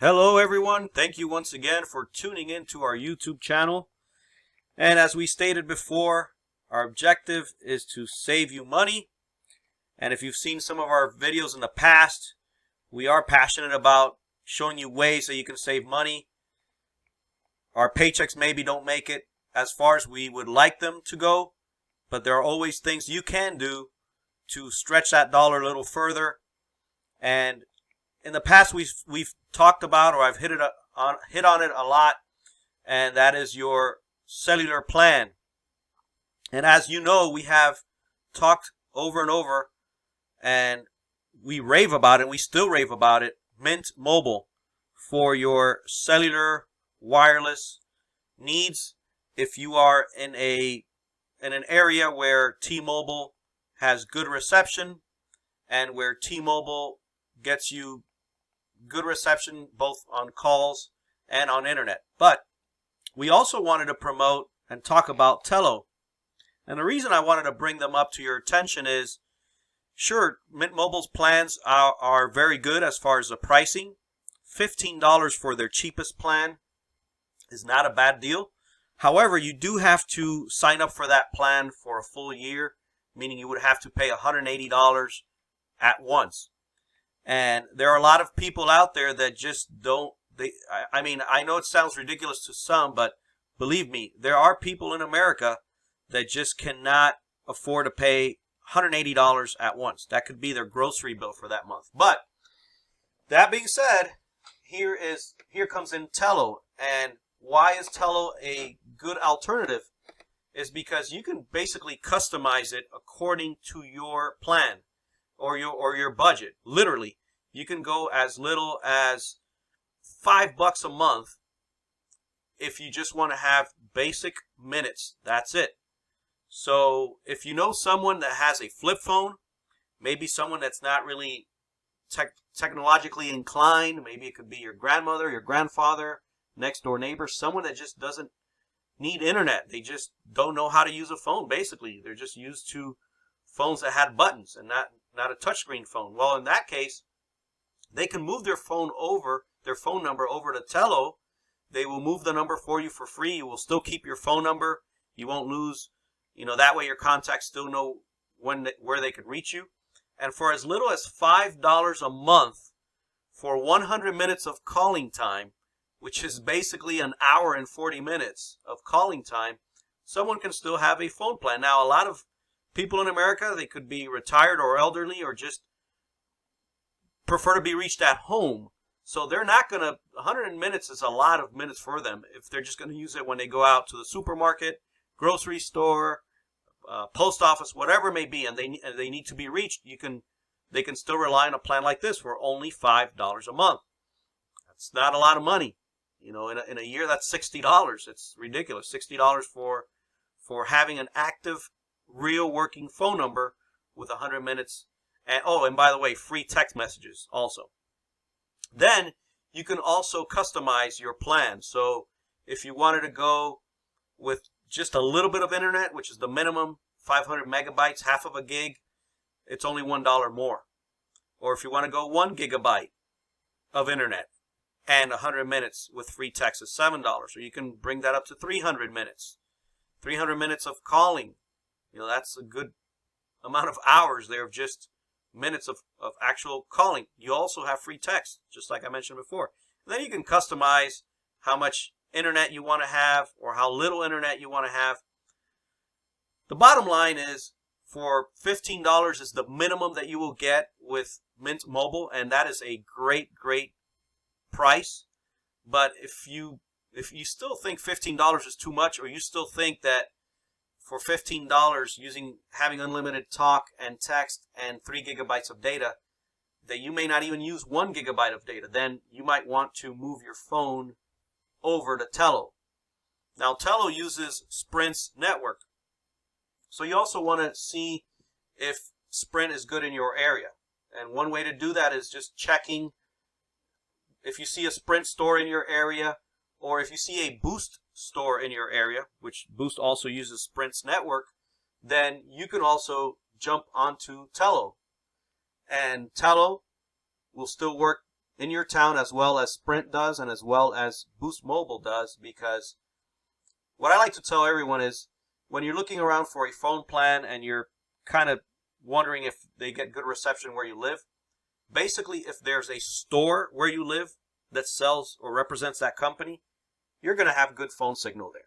Hello everyone, thank you once again for tuning in to our YouTube channel. And as we stated before, our objective is to save you money. And if you've seen some of our videos in the past, we are passionate about showing you ways that you can save money. Our paychecks maybe don't make it as far as we would like them to go, but there are always things you can do to stretch that dollar a little further. And in the past, we've talked about, or I've hit on it a lot, and that is your cellular plan. And as you know, we have talked over and over, and we rave about it. We still rave about it. Mint Mobile for your cellular wireless needs. If you are in an area where T-Mobile has good reception, and where T-Mobile gets you good reception both on calls and on internet. But we also wanted to promote and talk about Tello. And the reason I wanted to bring them up to your attention is, sure, Mint Mobile's plans are very good as far as the pricing. $15 for their cheapest plan is not a bad deal. However, you do have to sign up for that plan for a full year, meaning you would have to pay $180 at once. And there are a lot of people out there that just don't, I mean, I know it sounds ridiculous to some, but believe me, there are people in America that just cannot afford to pay $180 at once. That could be their grocery bill for that month. But that being said, here comes in Tello. And why is Tello a good alternative? Is because you can basically customize it according to your plan. Or your budget. Literally, you can go as little as $5 a month if you just want to have basic minutes. That's it. So if you know someone that has a flip phone, maybe someone that's not really technologically inclined, maybe it could be your grandmother, your grandfather, next door neighbor, someone that just doesn't need internet. They just don't know how to use a phone, basically. They're just used to phones that had buttons and not a touchscreen phone. Well, in that case, they can move their phone number over to Tello. They will move the number for you for free. You will still keep your phone number. You won't lose, that way your contacts still know where they can reach you. And for as little as $5 a month for 100 minutes of calling time, which is basically an hour and 40 minutes of calling time, someone can still have a phone plan. Now, a lot of people in America, they could be retired or elderly or just prefer to be reached at home. So they're not going to, 100 minutes is a lot of minutes for them if they're just going to use it when they go out to the supermarket, grocery store, post office, whatever it may be, and they need to be reached. They can still rely on a plan like this for only $5 a month. That's not a lot of money. In a year, that's $60. It's ridiculous. $60 for having an active, real working phone number with 100 minutes. And by the way, free text messages also. Then you can also customize your plan. So if you wanted to go with just a little bit of internet, which is the minimum, 500 megabytes, half of a gig, it's only $1 more. Or if you want to go 1 gigabyte of internet and 100 minutes with free text is $7. Or you can bring that up to 300 minutes. 300 minutes of calling. That's a good amount of hours there of just minutes of actual calling. You also have free text, just like I mentioned before. And then you can customize how much internet you want to have or how little internet you want to have. The bottom line is, for $15 is the minimum that you will get with Mint Mobile, and that is a great, great price. But if you still think $15 is too much, or you still think that for $15 having unlimited talk and text and 3 gigabytes of data, that you may not even use 1 gigabyte of data, then you might want to move your phone over to Tello. Now, Tello uses Sprint's network. So you also want to see if Sprint is good in your area. And one way to do that is just checking if you see a Sprint store in your area, or if you see a Boost store in your area, which Boost also uses Sprint's network, then you can also jump onto Tello. And Tello will still work in your town, as well as Sprint does and as well as Boost Mobile does, because what I like to tell everyone is when you're looking around for a phone plan and you're kind of wondering if they get good reception where you live, basically if there's a store where you live that sells or represents that company, you're going to have good phone signal there.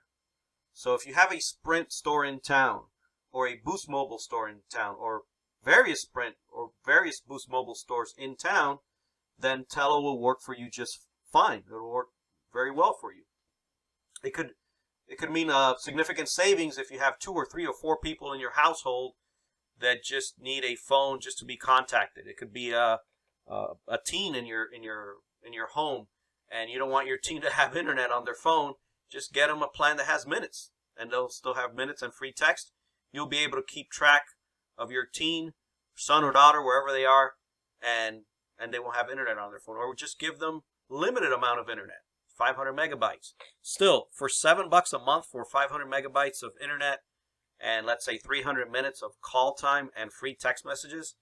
So if you have a Sprint store in town or a Boost Mobile store in town or various Sprint or various Boost Mobile stores in town, then Tello will work for you just fine. It will work very well for you. It could mean significant savings if you have 2 or 3 or 4 people in your household that just need a phone just to be contacted. It could be a teen in your home, and you don't want your teen to have internet on their phone. Just get them a plan that has minutes, and they'll still have minutes and free text. You'll be able to keep track of your teen, son or daughter, wherever they are, and they won't have internet on their phone. Or just give them limited amount of internet, 500 megabytes. Still, for $7 a month for 500 megabytes of internet and let's say 300 minutes of call time and free text messages,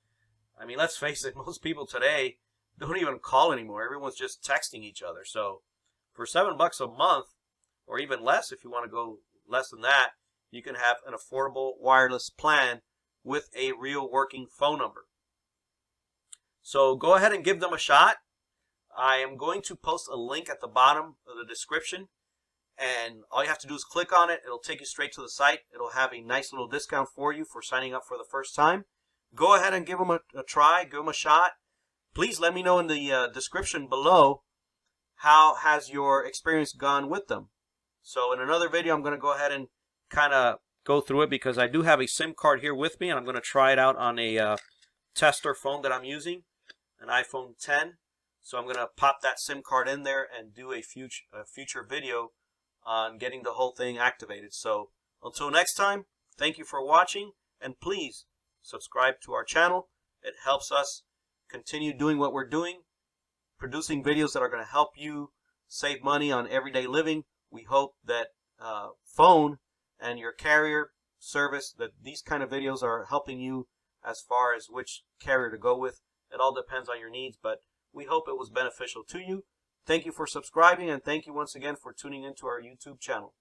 I mean, let's face it, most people today don't even call anymore. Everyone's just texting each other. So for $7 a month, or even less if you want to go less than that, you can have an affordable wireless plan with a real working phone number. So go ahead and give them a shot. I am going to post a link at the bottom of the description, and all you have to do is click on it. It'll take you straight to the site. It'll have a nice little discount for you for signing up for the first time. Go ahead and give them a try, give them a shot. Please let me know in the description below how has your experience gone with them. So in another video, I'm going to go ahead and kind of go through it because I do have a SIM card here with me, and I'm going to try it out on a tester phone that I'm using, an iPhone 10. So I'm going to pop that SIM card in there and do a future video on getting the whole thing activated. So until next time, thank you for watching, and please subscribe to our channel. It helps us continue doing what we're doing, producing videos that are going to help you save money on everyday living. We hope that phone and your carrier service, that these kind of videos are helping you as far as which carrier to go with. It all depends on your needs, but we hope it was beneficial to you. Thank you for subscribing, and thank you once again for tuning into our YouTube channel.